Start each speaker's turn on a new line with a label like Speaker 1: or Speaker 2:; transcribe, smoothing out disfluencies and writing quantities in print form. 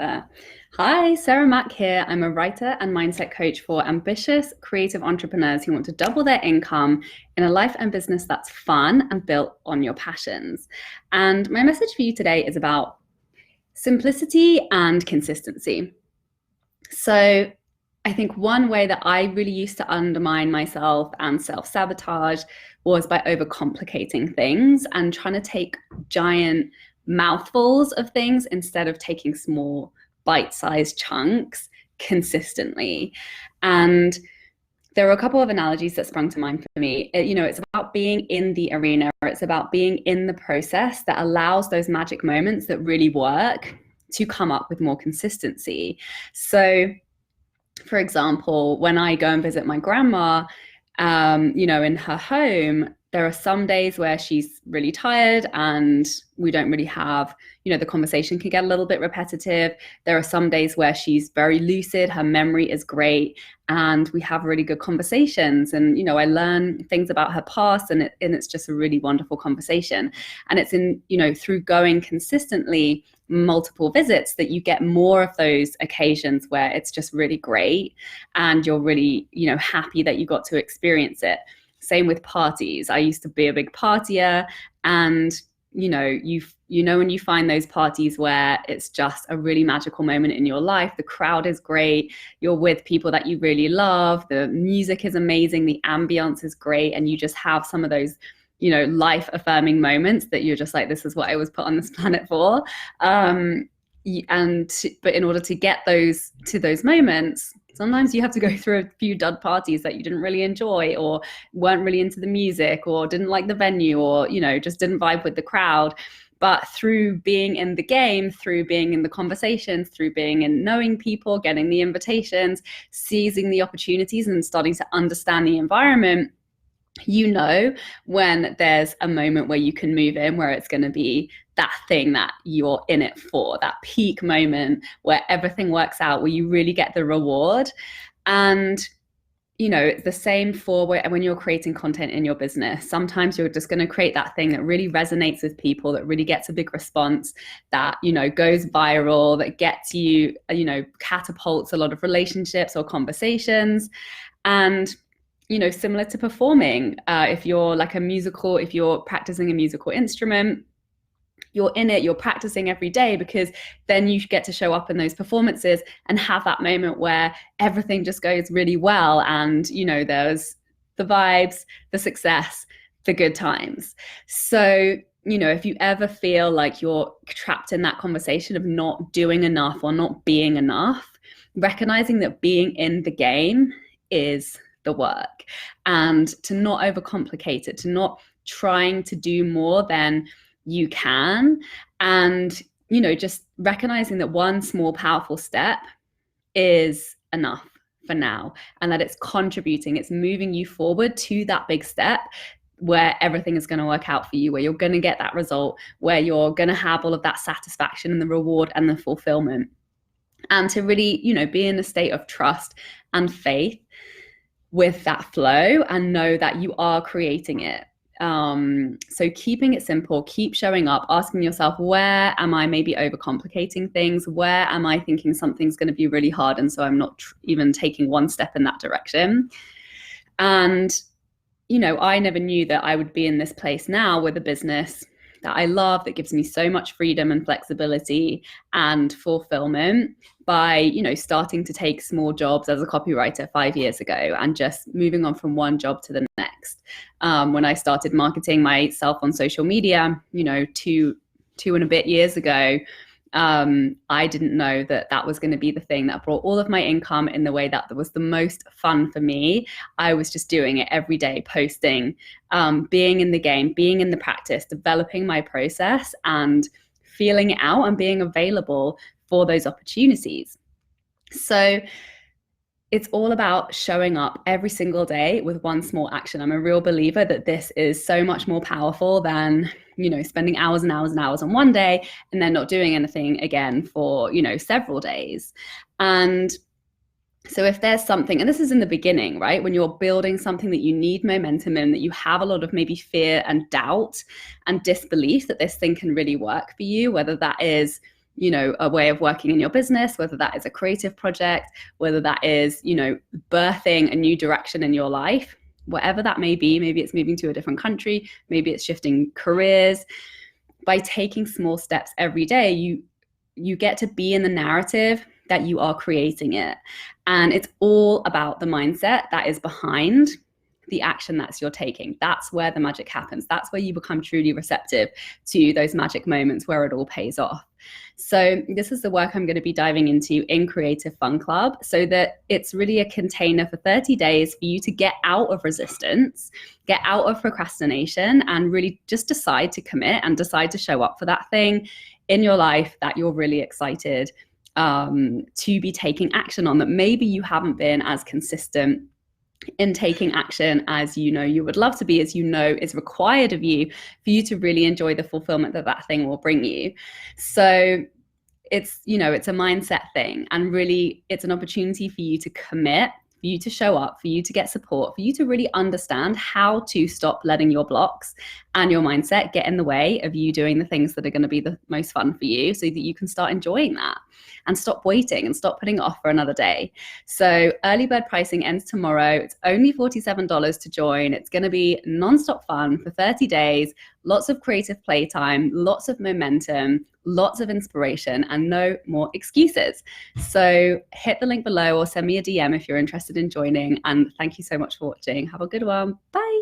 Speaker 1: there. Hi, Sarah Mack here. I'm a writer and mindset coach for ambitious, creative entrepreneurs who want to double their income in a life and business that's fun and built on your passions. And my message for you today is about simplicity and consistency. So, I think one way that I really used to undermine myself and self-sabotage was by overcomplicating things and trying to take giant mouthfuls of things instead of taking small bite-sized chunks consistently. And there are a couple of analogies that sprung to mind for me. It's about being in the arena, or it's about being in the process that allows those magic moments that really work to come up with more consistency. So, for example, when I go and visit my grandma, in her home, there are some days where she's really tired and we don't really have, the conversation can get a little bit repetitive. There are some days where she's very lucid, her memory is great, and we have really good conversations. And, I learn things about her past, and it's just a really wonderful conversation. And it's through going consistently multiple visits that you get more of those occasions where it's just really great and you're really, happy that you got to experience it. Same with parties. I used to be a big partier, and when you find those parties where it's just a really magical moment in your life, the crowd is great, you're with people that you really love, the music is amazing, the ambience is great, and you just have some of those life affirming moments that you're just like, this is what I was put on this planet for. But in order to get those moments, sometimes you have to go through a few dud parties that you didn't really enjoy, or weren't really into the music, or didn't like the venue, or just didn't vibe with the crowd. But through being in the game, through being in the conversations, through being in knowing people, getting the invitations, seizing the opportunities, and starting to understand the environment, when there's a moment where you can move in, where it's going to be that thing that you're in it for, that peak moment where everything works out, where you really get the reward. And it's the same for when you're creating content in your business. Sometimes you're just going to create that thing that really resonates with people, that really gets a big response, that goes viral, that gets you, catapults a lot of relationships or conversations. And similar to performing, if you're if you're practicing a musical instrument, you're in it, you're practicing every day, because then you get to show up in those performances and have that moment where everything just goes really well. And, there's the vibes, the success, the good times. So, if you ever feel like you're trapped in that conversation of not doing enough or not being enough, recognizing that being in the game is the work, and to not overcomplicate it, to not trying to do more than you can, and just recognizing that one small powerful step is enough for now, and that it's contributing, it's moving you forward to that big step where everything is going to work out for you, where you're going to get that result, where you're going to have all of that satisfaction and the reward and the fulfillment. And to really be in a state of trust and faith with that flow, and know that you are creating it. So keeping it simple, keep showing up, asking yourself, where am I maybe overcomplicating things? Where am I thinking something's going to be really hard, and so I'm not even taking one step in that direction? And, I never knew that I would be in this place now with a business that I love, that gives me so much freedom and flexibility and fulfillment, by, starting to take small jobs as a copywriter 5 years ago, and just moving on from one job to the next. When I started marketing myself on social media, two and a bit years ago, I didn't know that was going to be the thing that brought all of my income in the way that was the most fun for me. I was just doing it every day, posting, being in the game, being in the practice, developing my process, and feeling it out, and being available for those opportunities. So it's all about showing up every single day with one small action. I'm a real believer that this is so much more powerful than, spending hours and hours and hours on one day and then not doing anything again for, several days. And so if there's something, and this is in the beginning, right, when you're building something that you need momentum in, that you have a lot of maybe fear and doubt and disbelief that this thing can really work for you, whether that is a way of working in your business, whether that is a creative project, whether that is, birthing a new direction in your life, whatever that may be. Maybe it's moving to a different country, maybe it's shifting careers. By taking small steps every day, you get to be in the narrative that you are creating it. And it's all about the mindset that is behind the action that's you're taking. That's where the magic happens. That's where you become truly receptive to those magic moments where it all pays off. So this is the work I'm going to be diving into in Creative Fun Club, so that it's really a container for 30 days for you to get out of resistance, get out of procrastination, and really just decide to commit and decide to show up for that thing in your life that you're really excited to be taking action on, that maybe you haven't been as consistent in taking action as you would love to be, as is required of you for you to really enjoy the fulfillment that thing will bring you. So it's it's a mindset thing, and really it's an opportunity for you to commit, for you to show up, for you to get support, for you to really understand how to stop letting your blocks and your mindset get in the way of you doing the things that are going to be the most fun for you, so that you can start enjoying that and stop waiting and stop putting it off for another day. So early bird pricing ends tomorrow. It's only $47 to join. It's going to be nonstop fun for 30 days, lots of creative playtime, lots of momentum, lots of inspiration, and no more excuses. So hit the link below or send me a DM if you're interested in joining. And thank you so much for watching. Have a good one. Bye.